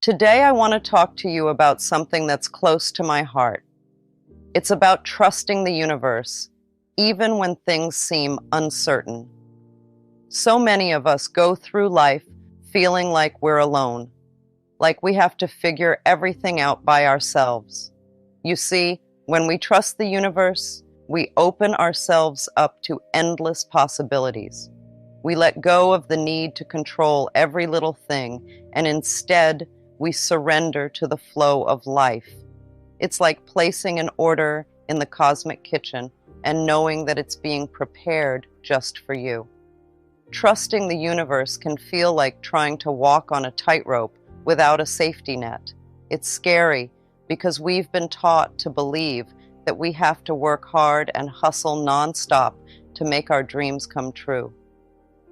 Today, I want to talk to you about something that's close to my heart. It's about trusting the universe, even when things seem uncertain. So many of us go through life feeling like we're alone, like we have to figure everything out by ourselves. You see, when we trust the universe, we open ourselves up to endless possibilities. We let go of the need to control every little thing, and instead, we surrender to the flow of life. It's like placing an order in the cosmic kitchen and knowing that it's being prepared just for you. Trusting the universe can feel like trying to walk on a tightrope without a safety net. It's scary because we've been taught to believe that we have to work hard and hustle nonstop to make our dreams come true.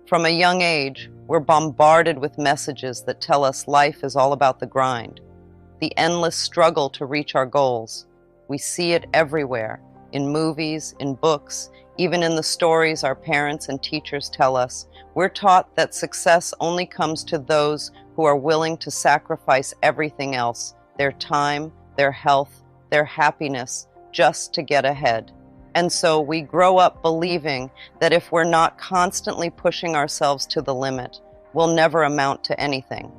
From a young age, we're bombarded with messages that tell us life is all about the grind, the endless struggle to reach our goals. We see it everywhere, in movies, in books, even in the stories our parents and teachers tell us. We're taught that success only comes to those who are willing to sacrifice everything else, their time, their health, their happiness, just to get ahead. And so we grow up believing that if we're not constantly pushing ourselves to the limit, we'll never amount to anything.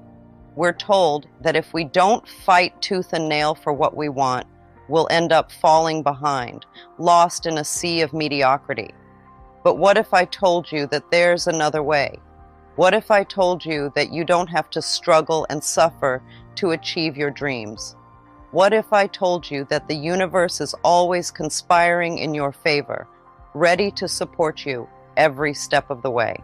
We're told that if we don't fight tooth and nail for what we want, we'll end up falling behind, lost in a sea of mediocrity. But what if I told you that there's another way? What if I told you that you don't have to struggle and suffer to achieve your dreams? What if I told you that the universe is always conspiring in your favor, ready to support you every step of the way?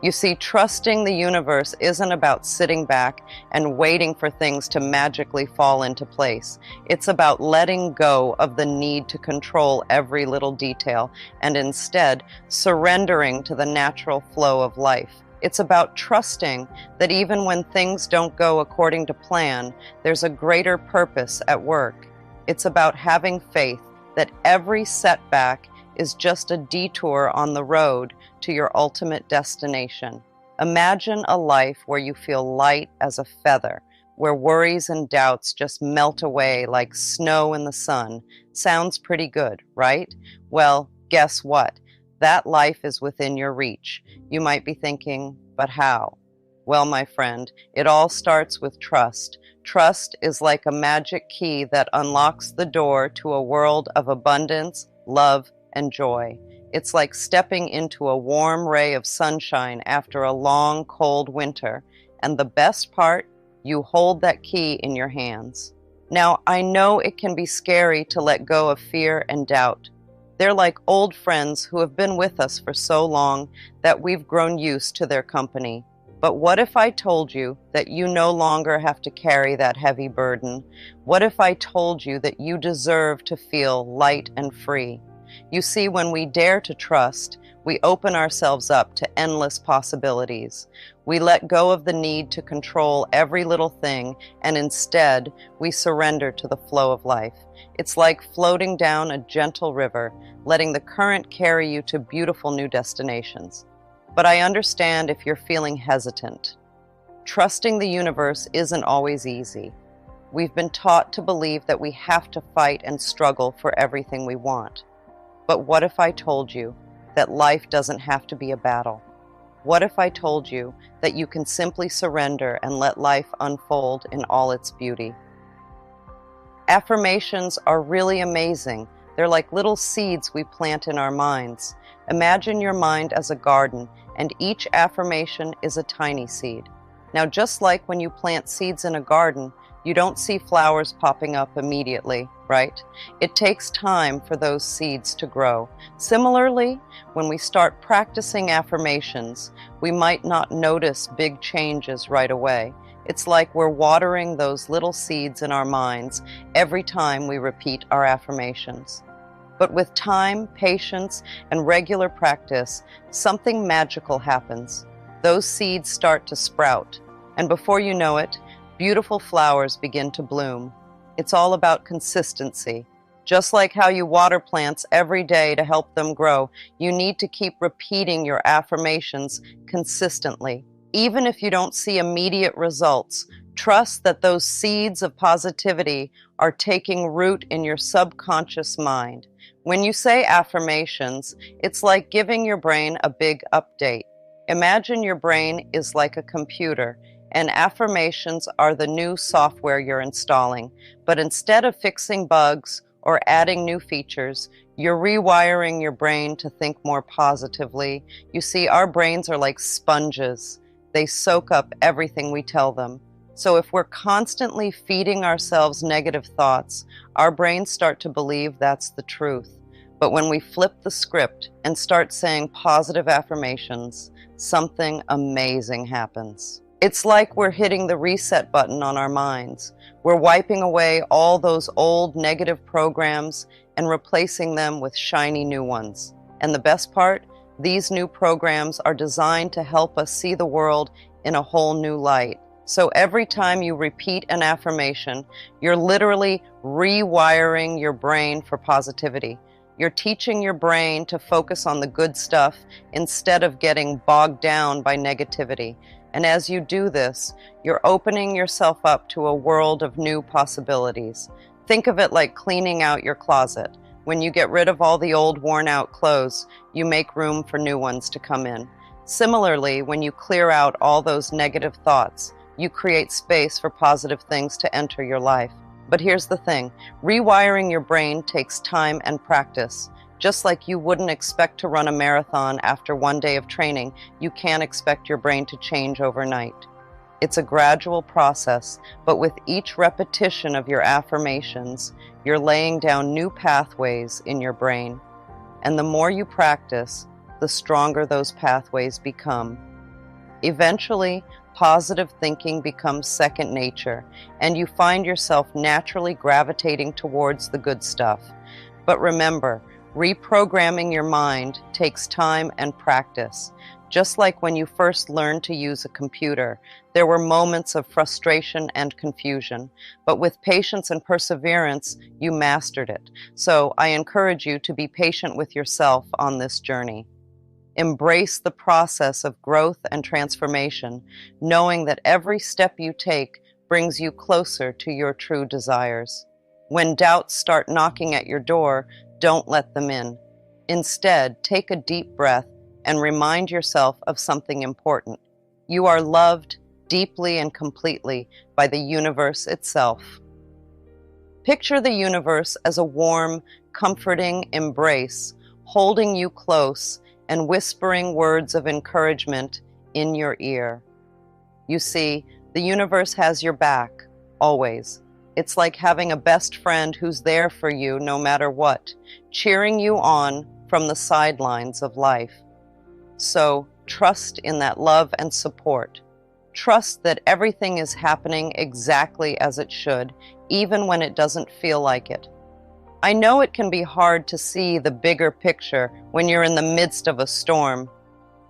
You see, trusting the universe isn't about sitting back and waiting for things to magically fall into place. It's about letting go of the need to control every little detail and instead surrendering to the natural flow of life. It's about trusting that even when things don't go according to plan, there's a greater purpose at work. It's about having faith that every setback is just a detour on the road to your ultimate destination. Imagine a life where you feel light as a feather, where worries and doubts just melt away like snow in the sun. Sounds pretty good, right? Well, guess what? That life is within your reach. You might be thinking, but how? Well, my friend, it all starts with trust. Trust is like a magic key that unlocks the door to a world of abundance, love, and joy. It's like stepping into a warm ray of sunshine after a long, cold winter. And the best part, you hold that key in your hands. Now, I know it can be scary to let go of fear and doubt. They're like old friends who have been with us for so long that we've grown used to their company. But what if I told you that you no longer have to carry that heavy burden? What if I told you that you deserve to feel light and free? You see, when we dare to trust, we open ourselves up to endless possibilities. We let go of the need to control every little thing, and instead, we surrender to the flow of life. It's like floating down a gentle river, letting the current carry you to beautiful new destinations. But I understand if you're feeling hesitant. Trusting the universe isn't always easy. We've been taught to believe that we have to fight and struggle for everything we want. But what if I told you that life doesn't have to be a battle? What if I told you that you can simply surrender and let life unfold in all its beauty? Affirmations are really amazing. They're like little seeds we plant in our minds. Imagine your mind as a garden, and each affirmation is a tiny seed. Now, just like when you plant seeds in a garden, you don't see flowers popping up immediately, right? It takes time for those seeds to grow. Similarly, when we start practicing affirmations, we might not notice big changes right away. It's like we're watering those little seeds in our minds every time we repeat our affirmations. But with time, patience, and regular practice, something magical happens. Those seeds start to sprout, and before you know it, beautiful flowers begin to bloom. It's all about consistency. Just like how you water plants every day to help them grow, you need to keep repeating your affirmations consistently. Even if you don't see immediate results, Trust that those seeds of positivity are taking root in your subconscious mind. When you say affirmations, it's like giving your brain a big update. Imagine your brain is like a computer, and affirmations are the new software you're installing. But instead of fixing bugs or adding new features, you're rewiring your brain to think more positively. You see, our brains are like sponges. They soak up everything we tell them. So if we're constantly feeding ourselves negative thoughts, our brains start to believe that's the truth. But when we flip the script and start saying positive affirmations, something amazing happens. It's like we're hitting the reset button on our minds. We're wiping away all those old negative programs and replacing them with shiny new ones. And the best part, these new programs are designed to help us see the world in a whole new light. So every time you repeat an affirmation, you're literally rewiring your brain for positivity. You're teaching your brain to focus on the good stuff instead of getting bogged down by negativity. And as you do this, you're opening yourself up to a world of new possibilities. Think of it like cleaning out your closet. When you get rid of all the old worn-out clothes, you make room for new ones to come in. Similarly, when you clear out all those negative thoughts, you create space for positive things to enter your life. But here's the thing, rewiring your brain takes time and practice. Just like you wouldn't expect to run a marathon after one day of training, you can't expect your brain to change overnight. It's a gradual process, but with each repetition of your affirmations, you're laying down new pathways in your brain. And the more you practice, the stronger those pathways become. Eventually, positive thinking becomes second nature, and you find yourself naturally gravitating towards the good stuff. But remember, reprogramming your mind takes time and practice. Just like when you first learned to use a computer, there were moments of frustration and confusion, but with patience and perseverance, you mastered it. So I encourage you to be patient with yourself on this journey. Embrace the process of growth and transformation, knowing that every step you take brings you closer to your true desires. When doubts start knocking at your door, don't let them in. Instead, take a deep breath and remind yourself of something important. You are loved deeply and completely by the universe itself. Picture the universe as a warm, comforting embrace, holding you close and whispering words of encouragement in your ear. You see, the universe has your back, always. It's like having a best friend who's there for you no matter what, cheering you on from the sidelines of life. So trust in that love and support. Trust that everything is happening exactly as it should, even when it doesn't feel like it. I know it can be hard to see the bigger picture when you're in the midst of a storm,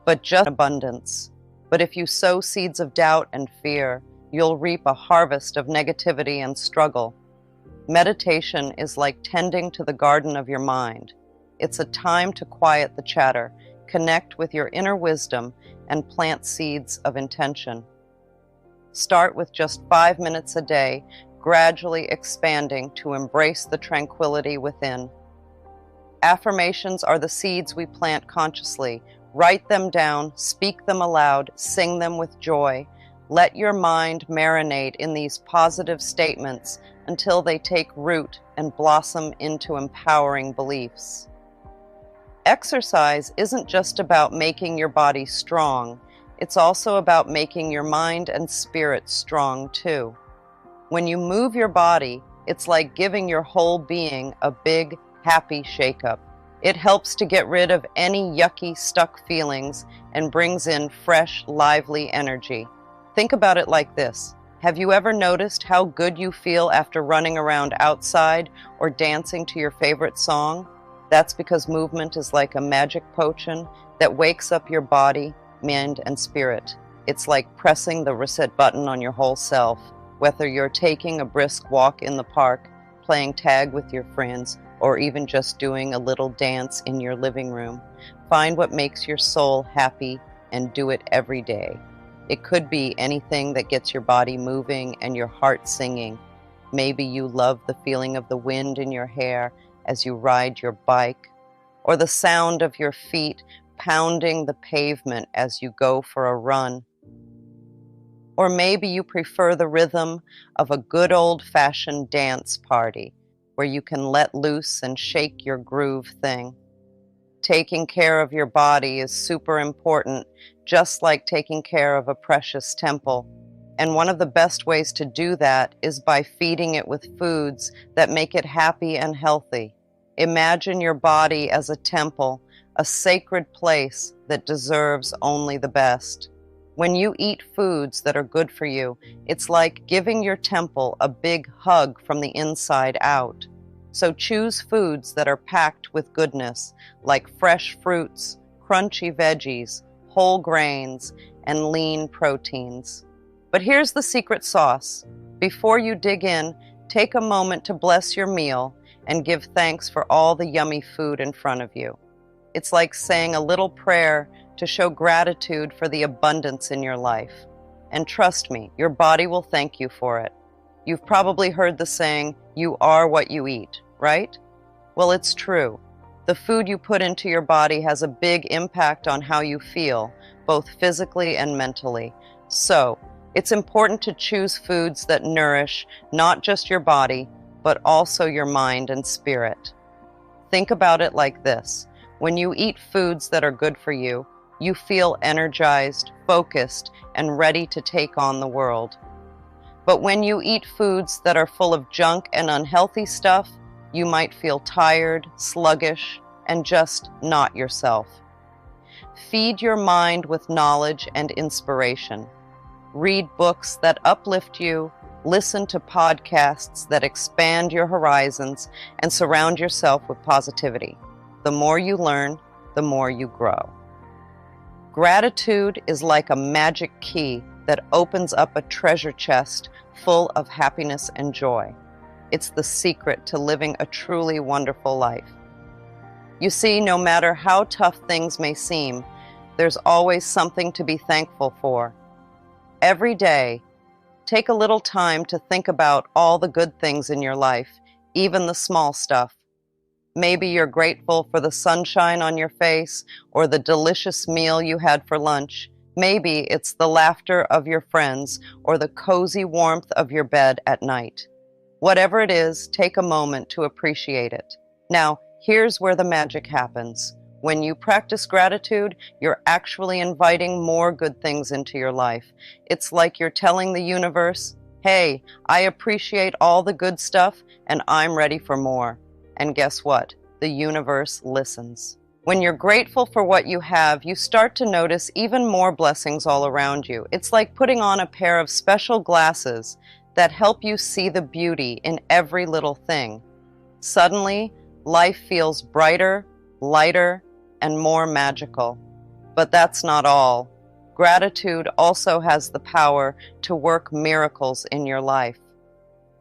but just abundance. But if you sow seeds of doubt and fear, you'll reap a harvest of negativity and struggle. Meditation is like tending to the garden of your mind. It's a time to quiet the chatter, connect with your inner wisdom, and plant seeds of intention. Start with just 5 minutes a day, gradually expanding to embrace the tranquility within. Affirmations are the seeds we plant consciously. Write them down, speak them aloud, sing them with joy. Let your mind marinate in these positive statements until they take root and blossom into empowering beliefs. Exercise isn't just about making your body strong, it's also about making your mind and spirit strong too. When you move your body, it's like giving your whole being a big, happy shake-up. It helps to get rid of any yucky, stuck feelings and brings in fresh, lively energy. Think about it like this. Have you ever noticed how good you feel after running around outside or dancing to your favorite song? That's because movement is like a magic potion that wakes up your body, mind, and spirit. It's like pressing the reset button on your whole self. Whether you're taking a brisk walk in the park, playing tag with your friends, or even just doing a little dance in your living room, find what makes your soul happy and do it every day. It could be anything that gets your body moving and your heart singing. Maybe you love the feeling of the wind in your hair as you ride your bike, or the sound of your feet pounding the pavement as you go for a run. Or maybe you prefer the rhythm of a good old-fashioned dance party where you can let loose and shake your groove thing. Taking care of your body is super important, just like taking care of a precious temple. And one of the best ways to do that is by feeding it with foods that make it happy and healthy. Imagine your body as a temple, a sacred place that deserves only the best. When you eat foods that are good for you, it's like giving your temple a big hug from the inside out. So choose foods that are packed with goodness, like fresh fruits, crunchy veggies, whole grains, and lean proteins. But here's the secret sauce. Before you dig in, take a moment to bless your meal and give thanks for all the yummy food in front of you. It's like saying a little prayer to show gratitude for the abundance in your life. And trust me, your body will thank you for it. You've probably heard the saying, "You are what you eat," right? Well, it's true. The food you put into your body has a big impact on how you feel, both physically and mentally. So, it's important to choose foods that nourish not just your body, but also your mind and spirit. Think about it like this. When you eat foods that are good for you, you feel energized, focused, and ready to take on the world. But when you eat foods that are full of junk and unhealthy stuff, you might feel tired, sluggish, and just not yourself. Feed your mind with knowledge and inspiration. Read books that uplift you, listen to podcasts that expand your horizons, and surround yourself with positivity. The more you learn, the more you grow. Gratitude is like a magic key that opens up a treasure chest full of happiness and joy. It's the secret to living a truly wonderful life. You see, no matter how tough things may seem, there's always something to be thankful for. Every day, take a little time to think about all the good things in your life, even the small stuff. Maybe you're grateful for the sunshine on your face or the delicious meal you had for lunch. Maybe it's the laughter of your friends or the cozy warmth of your bed at night. Whatever it is, take a moment to appreciate it. Now, here's where the magic happens. When you practice gratitude, you're actually inviting more good things into your life. It's like you're telling the universe, "Hey, I appreciate all the good stuff and I'm ready for more." And guess what? The universe listens. When you're grateful for what you have, you start to notice even more blessings all around you. It's like putting on a pair of special glasses that help you see the beauty in every little thing. Suddenly, life feels brighter, lighter, and more magical. But that's not all. Gratitude also has the power to work miracles in your life.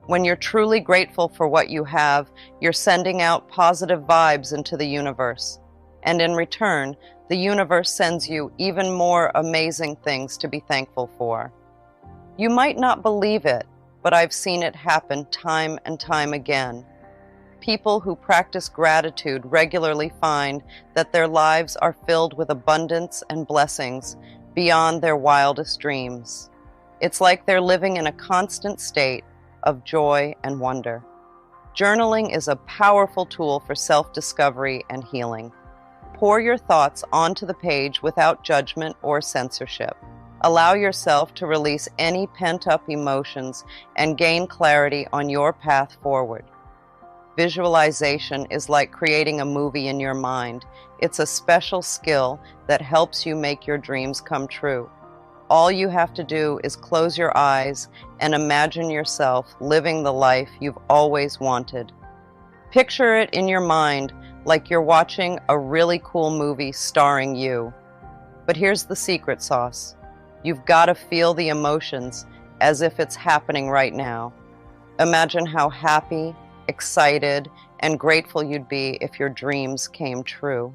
When you're truly grateful for what you have, you're sending out positive vibes into the universe. And in return, the universe sends you even more amazing things to be thankful for. You might not believe it, but I've seen it happen time and time again. People who practice gratitude regularly find that their lives are filled with abundance and blessings beyond their wildest dreams. It's like they're living in a constant state of joy and wonder. Journaling is a powerful tool for self-discovery and healing. Pour your thoughts onto the page without judgment or censorship. Allow yourself to release any pent-up emotions and gain clarity on your path forward. Visualization is like creating a movie in your mind. It's a special skill that helps you make your dreams come true. All you have to do is close your eyes and imagine yourself living the life you've always wanted. Picture it in your mind like you're watching a really cool movie starring you. But here's the secret sauce. You've got to feel the emotions as if it's happening right now. Imagine how happy, excited, and grateful you'd be if your dreams came true.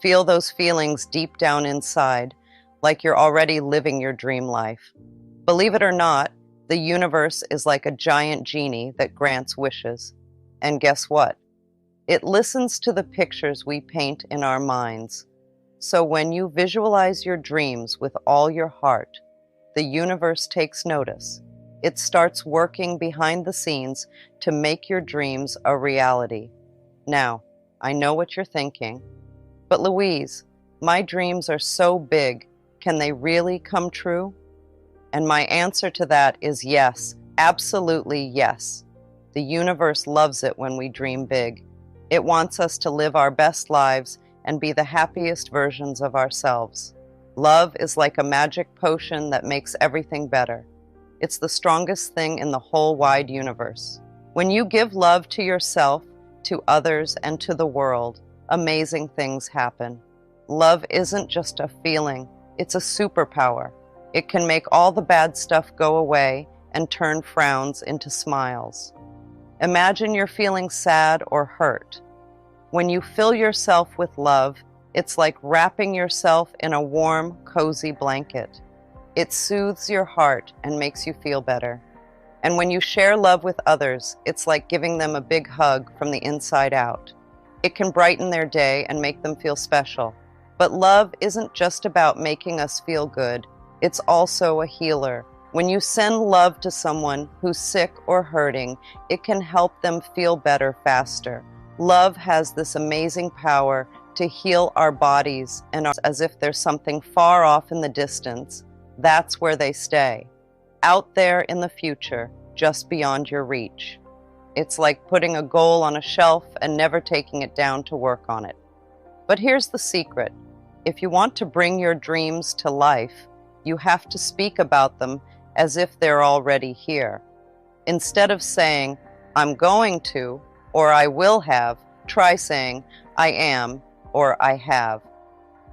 Feel those feelings deep down inside, like you're already living your dream life. Believe it or not, the universe is like a giant genie that grants wishes. And guess what? It listens to the pictures we paint in our minds. So when you visualize your dreams with all your heart, the universe takes notice. It starts working behind the scenes to make your dreams a reality. Now, I know what you're thinking, but Louise, my dreams are so big, can they really come true? And my answer to that is yes, absolutely yes. The universe loves it when we dream big. It wants us to live our best lives and be the happiest versions of ourselves. Love is like a magic potion that makes everything better. It's the strongest thing in the whole wide universe. When you give love to yourself, to others, and to the world, amazing things happen. Love isn't just a feeling, it's a superpower. It can make all the bad stuff go away and turn frowns into smiles. Imagine you're feeling sad or hurt. When you fill yourself with love, it's like wrapping yourself in a warm, cozy blanket. It soothes your heart and makes you feel better. And when you share love with others, it's like giving them a big hug from the inside out. It can brighten their day and make them feel special. But love isn't just about making us feel good. It's also a healer. When you send love to someone who's sick or hurting, it can help them feel better faster. Love has this amazing power to heal our bodies, and as if there's something far off in the distance, that's where they stay. Out there in the future, just beyond your reach. It's like putting a goal on a shelf and never taking it down to work on it. But here's the secret. If you want to bring your dreams to life, you have to speak about them as if they're already here. Instead of saying, I'm going to, or I will have, try saying, I am, or I have.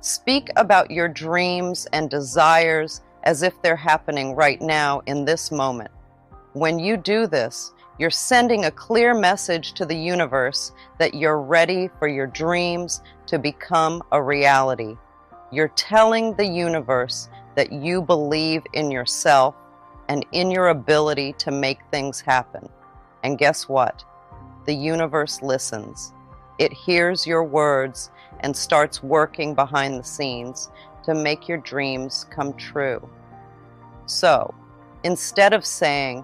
Speak about your dreams and desires as if they're happening right now in this moment. When you do this, you're sending a clear message to the universe that you're ready for your dreams to become a reality. You're telling the universe that you believe in yourself and in your ability to make things happen. And guess what? The universe listens. It hears your words and starts working behind the scenes to make your dreams come true. So, instead of saying,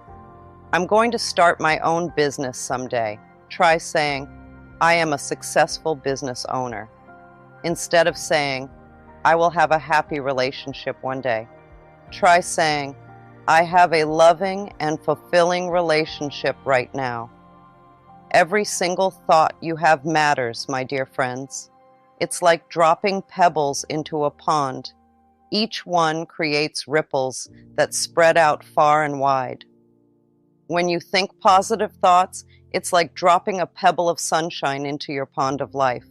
I'm going to start my own business someday, try saying, I am a successful business owner. Instead of saying, I will have a happy relationship one day, try saying, I have a loving and fulfilling relationship right now. Every single thought you have matters, my dear friends. It's like dropping pebbles into a pond. Each one creates ripples that spread out far and wide. When you think positive thoughts, it's like dropping a pebble of sunshine into your pond of life.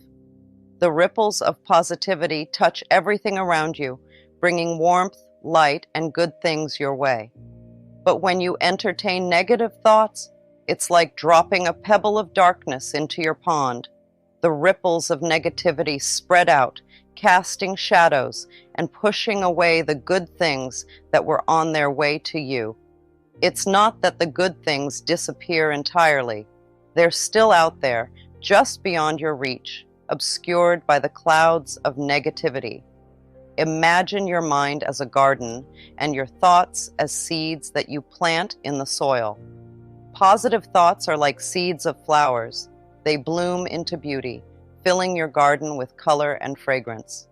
The ripples of positivity touch everything around you, bringing warmth, light, and good things your way. But when you entertain negative thoughts, it's like dropping a pebble of darkness into your pond. The ripples of negativity spread out, casting shadows and pushing away the good things that were on their way to you. It's not that the good things disappear entirely. They're still out there, just beyond your reach, obscured by the clouds of negativity. Imagine your mind as a garden and your thoughts as seeds that you plant in the soil. Positive thoughts are like seeds of flowers. They bloom into beauty, filling your garden with color and fragrance.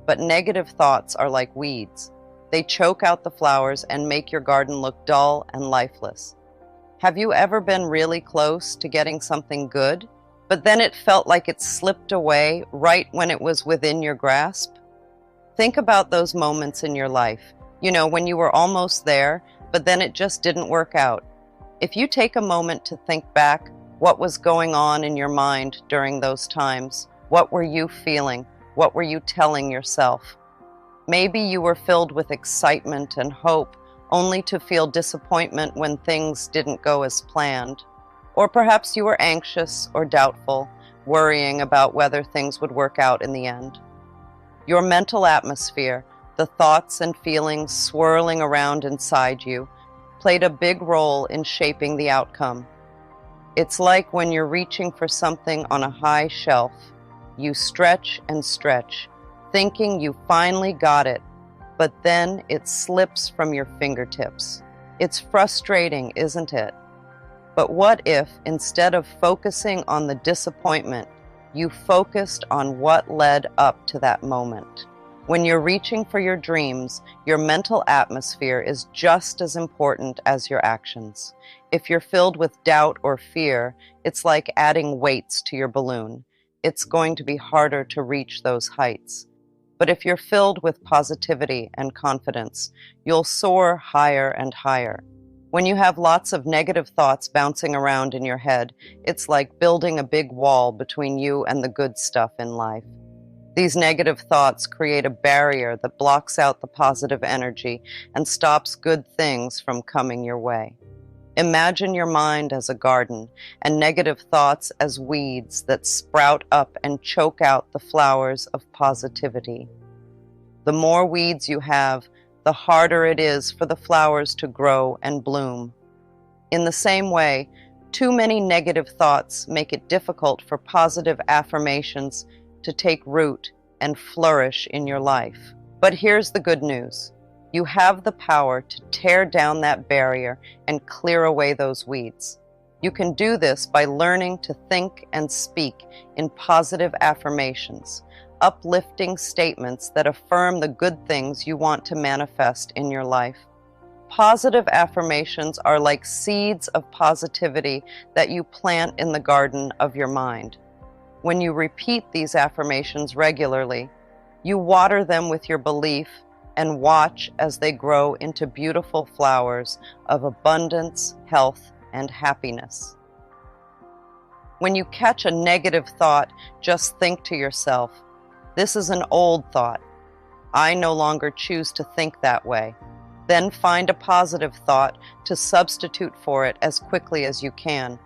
But negative thoughts are like weeds. They choke out the flowers and make your garden look dull and lifeless. Have you ever been really close to getting something good, but then it felt like it slipped away right when it was within your grasp? Think about those moments in your life, when you were almost there, but then it just didn't work out. If you take a moment to think back, what was going on in your mind during those times? What were you feeling? What were you telling yourself? Maybe you were filled with excitement and hope, only to feel disappointment when things didn't go as planned. Or perhaps you were anxious or doubtful, worrying about whether things would work out in the end. Your mental atmosphere, The thoughts and feelings swirling around inside you played a big role in shaping the outcome. It's like when you're reaching for something on a high shelf. You stretch and stretch, thinking you finally got it, but then it slips from your fingertips. It's frustrating, isn't it? But what if, instead of focusing on the disappointment, you focused on what led up to that moment? When you're reaching for your dreams, your mental atmosphere is just as important as your actions. If you're filled with doubt or fear, it's like adding weights to your balloon. It's going to be harder to reach those heights. But if you're filled with positivity and confidence, you'll soar higher and higher. When you have lots of negative thoughts bouncing around in your head, it's like building a big wall between you and the good stuff in life. These negative thoughts create a barrier that blocks out the positive energy and stops good things from coming your way. Imagine your mind as a garden and negative thoughts as weeds that sprout up and choke out the flowers of positivity. The more weeds you have, the harder it is for the flowers to grow and bloom. In the same way, too many negative thoughts make it difficult for positive affirmations to take root and flourish in your life. But here's the good news. You have the power to tear down that barrier and clear away those weeds. You can do this by learning to think and speak in positive affirmations, uplifting statements that affirm the good things you want to manifest in your life. Positive affirmations are like seeds of positivity that you plant in the garden of your mind. When you repeat these affirmations regularly, you water them with your belief and watch as they grow into beautiful flowers of abundance, health, and happiness. When you catch a negative thought, just think to yourself, "This is an old thought. I no longer choose to think that way." Then find a positive thought to substitute for it as quickly as you can.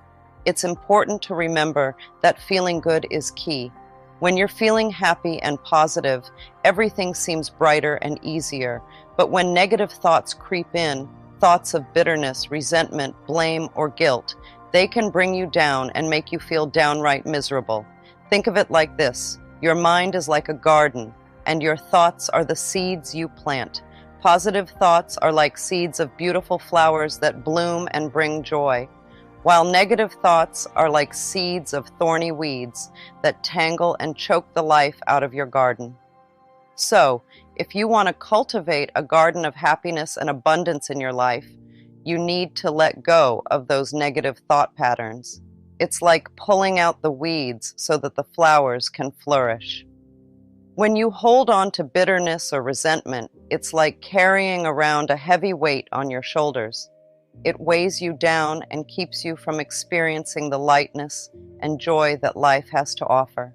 It's important to remember that feeling good is key. When you're feeling happy and positive, everything seems brighter and easier. But when negative thoughts creep in, thoughts of bitterness, resentment, blame, or guilt, they can bring you down and make you feel downright miserable. Think of it like this. Your mind is like a garden, and your thoughts are the seeds you plant. Positive thoughts are like seeds of beautiful flowers that bloom and bring joy, while negative thoughts are like seeds of thorny weeds that tangle and choke the life out of your garden. So, if you want to cultivate a garden of happiness and abundance in your life, you need to let go of those negative thought patterns. It's like pulling out the weeds so that the flowers can flourish. When you hold on to bitterness or resentment, it's like carrying around a heavy weight on your shoulders. It weighs you down and keeps you from experiencing the lightness and joy that life has to offer.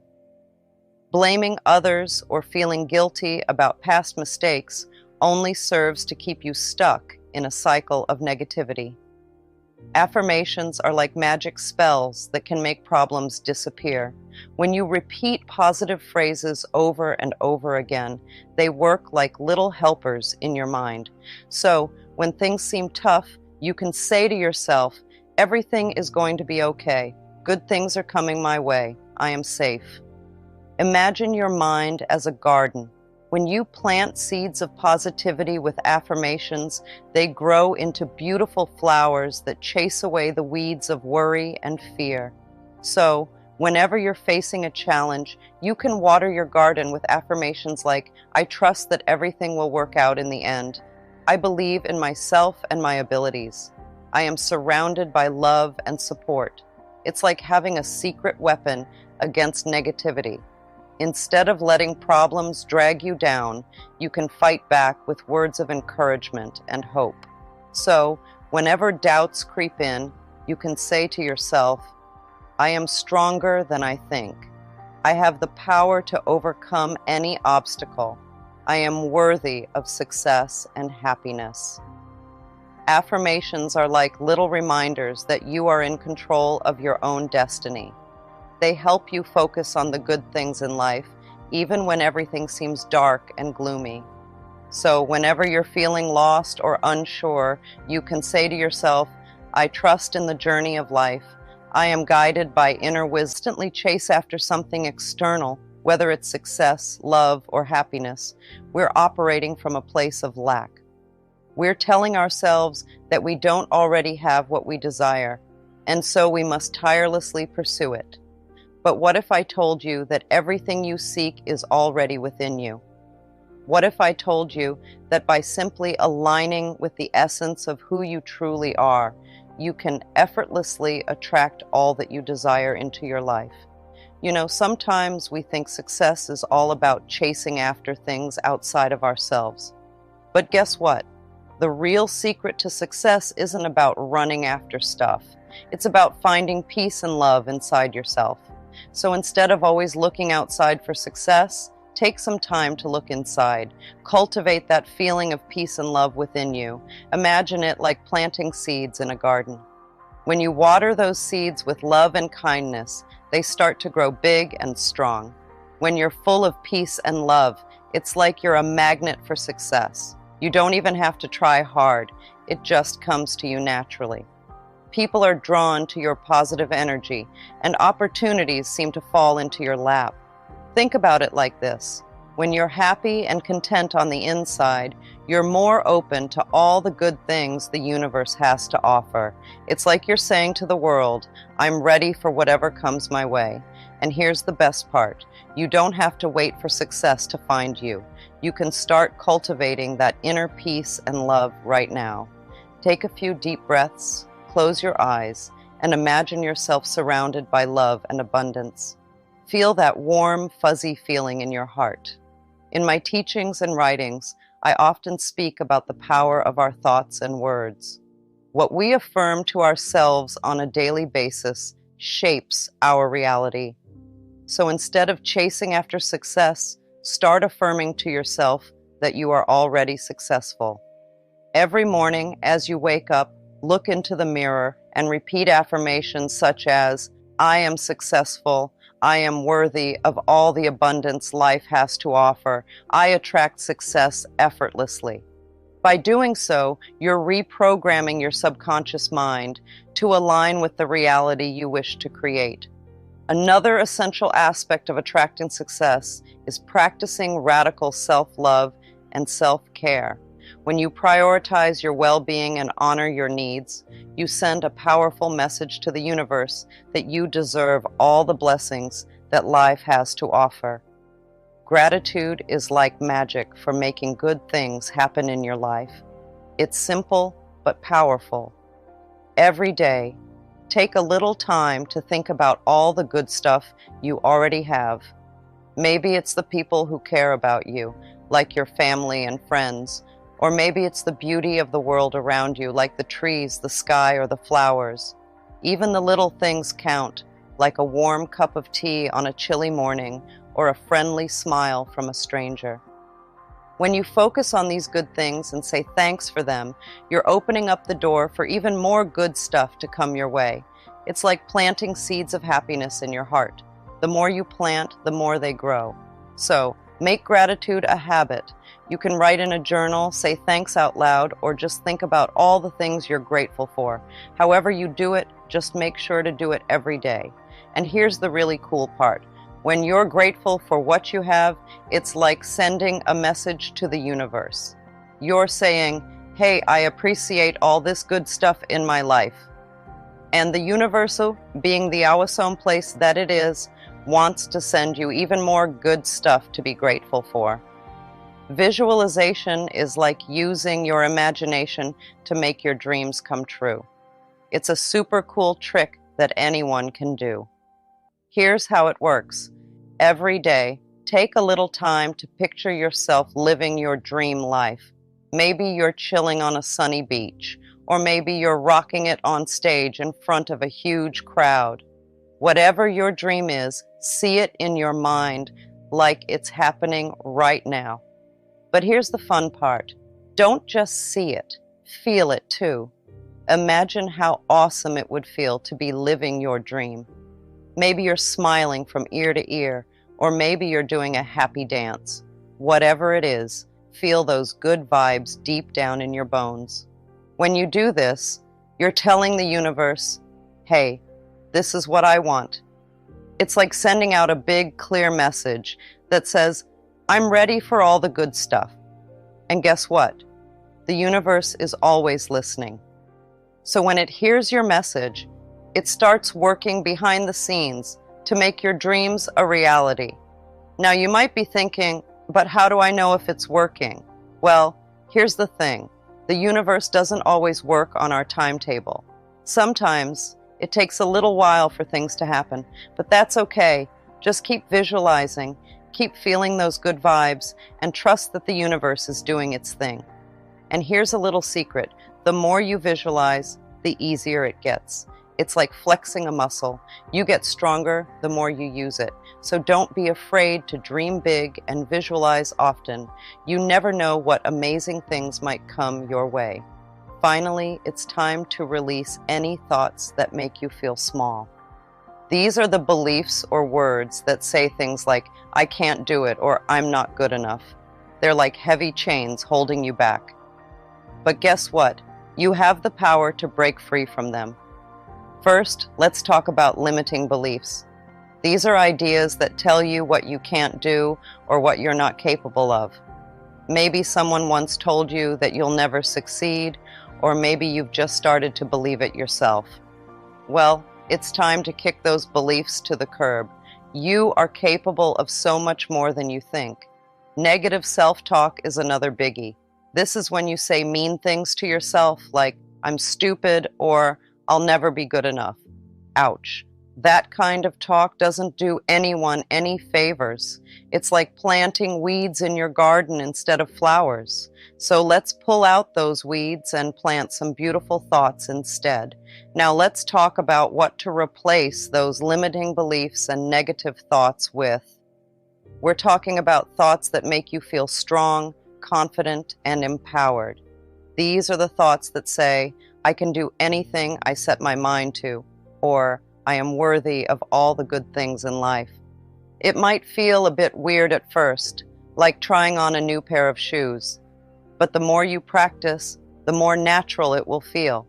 Blaming others or feeling guilty about past mistakes only serves to keep you stuck in a cycle of negativity. Affirmations are like magic spells that can make problems disappear. When you repeat positive phrases over and over again, they work like little helpers in your mind. So, when things seem tough, you can say to yourself, "Everything is going to be okay. Good things are coming my way. I am safe." Imagine your mind as a garden. When you plant seeds of positivity with affirmations, they grow into beautiful flowers that chase away the weeds of worry and fear. So, whenever you're facing a challenge, you can water your garden with affirmations like, "I trust that everything will work out in the end. I believe in myself and my abilities. I am surrounded by love and support." It's like having a secret weapon against negativity. Instead of letting problems drag you down, you can fight back with words of encouragement and hope. So, whenever doubts creep in, you can say to yourself, "I am stronger than I think. I have the power to overcome any obstacle. I am worthy of success and happiness." Affirmations are like little reminders that you are in control of your own destiny. They help you focus on the good things in life, even when everything seems dark and gloomy. So whenever you're feeling lost or unsure, you can say to yourself, I trust in the journey of life. I am guided by inner wisdom. Constantly chase after something external, whether it's success, love, or happiness. We're operating from a place of lack. We're telling ourselves that we don't already have what we desire, and so we must tirelessly pursue it. But what if I told you that everything you seek is already within you? What if I told you that by simply aligning with the essence of who you truly are, you can effortlessly attract all that you desire into your life? You know, sometimes we think success is all about chasing after things outside of ourselves. But guess what? The real secret to success isn't about running after stuff. It's about finding peace and love inside yourself. So instead of always looking outside for success, take some time to look inside. Cultivate that feeling of peace and love within you. Imagine it like planting seeds in a garden. When you water those seeds with love and kindness, they start to grow big and strong. When you're full of peace and love, it's like you're a magnet for success. You don't even have to try hard. It just comes to you naturally. People are drawn to your positive energy, and opportunities seem to fall into your lap. Think about it like this. When you're happy and content on the inside, you're more open to all the good things the universe has to offer. It's like you're saying to the world, I'm ready for whatever comes my way. And here's the best part. You don't have to wait for success to find you. You can start cultivating that inner peace and love right now. Take a few deep breaths, close your eyes, and imagine yourself surrounded by love and abundance. Feel that warm, fuzzy feeling in your heart. In my teachings and writings, I often speak about the power of our thoughts and words. What we affirm to ourselves on a daily basis shapes our reality. So instead of chasing after success, start affirming to yourself that you are already successful. Every morning, as you wake up, look into the mirror and repeat affirmations such as, I am successful, I am worthy of all the abundance life has to offer, I attract success effortlessly. By doing so, you're reprogramming your subconscious mind to align with the reality you wish to create. Another essential aspect of attracting success is practicing radical self-love and self-care. When you prioritize your well-being and honor your needs, you send a powerful message to the universe that you deserve all the blessings that life has to offer. Gratitude is like magic for making good things happen in your life. It's simple but powerful. Every day, take a little time to think about all the good stuff you already have. Maybe it's the people who care about you, like your family and friends, or maybe it's the beauty of the world around you, like the trees, the sky, or the flowers. Even the little things count, like a warm cup of tea on a chilly morning, or a friendly smile from a stranger. When you focus on these good things and say thanks for them, you're opening up the door for even more good stuff to come your way. It's like planting seeds of happiness in your heart. The more you plant, the more they grow. So, make gratitude a habit. You can write in a journal, say thanks out loud, or just think about all the things you're grateful for. However you do it, just make sure to do it every day. And here's the really cool part. When you're grateful for what you have, it's like sending a message to the universe. You're saying, hey, I appreciate all this good stuff in my life. And the universal, being the awesome place that it is, wants to send you even more good stuff to be grateful for. Visualization is like using your imagination to make your dreams come true. It's a super cool trick that anyone can do. Here's how it works. Every day, take a little time to picture yourself living your dream life. Maybe you're chilling on a sunny beach, or maybe you're rocking it on stage in front of a huge crowd. Whatever your dream is, see it in your mind like it's happening right now. But here's the fun part. Don't just see it, feel it too. Imagine how awesome it would feel to be living your dream. Maybe you're smiling from ear to ear, or maybe you're doing a happy dance. Whatever it is, feel those good vibes deep down in your bones. When you do this, you're telling the universe, hey, this is what I want. It's like sending out a big, clear message that says, I'm ready for all the good stuff. And guess what? The universe is always listening. So when it hears your message, it starts working behind the scenes to make your dreams a reality. Now you might be thinking, but how do I know if it's working? Well, here's the thing. The universe doesn't always work on our timetable. Sometimes it takes a little while for things to happen, but that's okay. Just keep visualizing, keep feeling those good vibes, and trust that the universe is doing its thing. And here's a little secret. The more you visualize, the easier it gets. It's like flexing a muscle. You get stronger the more you use it. So don't be afraid to dream big and visualize often. You never know what amazing things might come your way. Finally, it's time to release any thoughts that make you feel small. These are the beliefs or words that say things like, I can't do it, or I'm not good enough. They're like heavy chains holding you back. But guess what? You have the power to break free from them. First, let's talk about limiting beliefs. These are ideas that tell you what you can't do or what you're not capable of. Maybe someone once told you that you'll never succeed, or maybe you've just started to believe it yourself. Well, it's time to kick those beliefs to the curb. You are capable of so much more than you think. Negative self-talk is another biggie. This is when you say mean things to yourself like, I'm stupid, or I'll never be good enough. Ouch. That kind of talk doesn't do anyone any favors. It's like planting weeds in your garden instead of flowers. So let's pull out those weeds and plant some beautiful thoughts instead. Now let's talk about what to replace those limiting beliefs and negative thoughts with. We're talking about thoughts that make you feel strong, confident, and empowered. These are the thoughts that say, I can do anything I set my mind to, or I am worthy of all the good things in life. It might feel a bit weird at first, like trying on a new pair of shoes, but the more you practice, the more natural it will feel.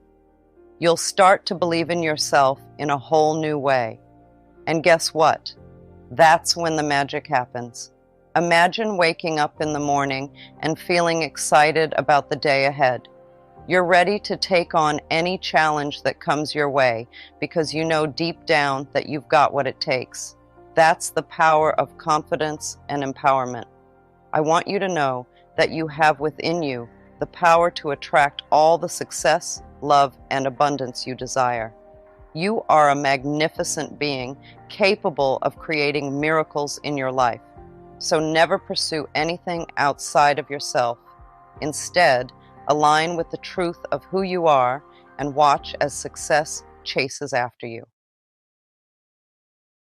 You'll start to believe in yourself in a whole new way. And guess what? That's when the magic happens. Imagine waking up in the morning and feeling excited about the day ahead. You're ready to take on any challenge that comes your way because you know deep down that you've got what it takes. That's the power of confidence and empowerment. I want you to know that you have within you the power to attract all the success, love, and abundance you desire. You are a magnificent being capable of creating miracles in your life. So never pursue anything outside of yourself. Instead, align with the truth of who you are and watch as success chases after you.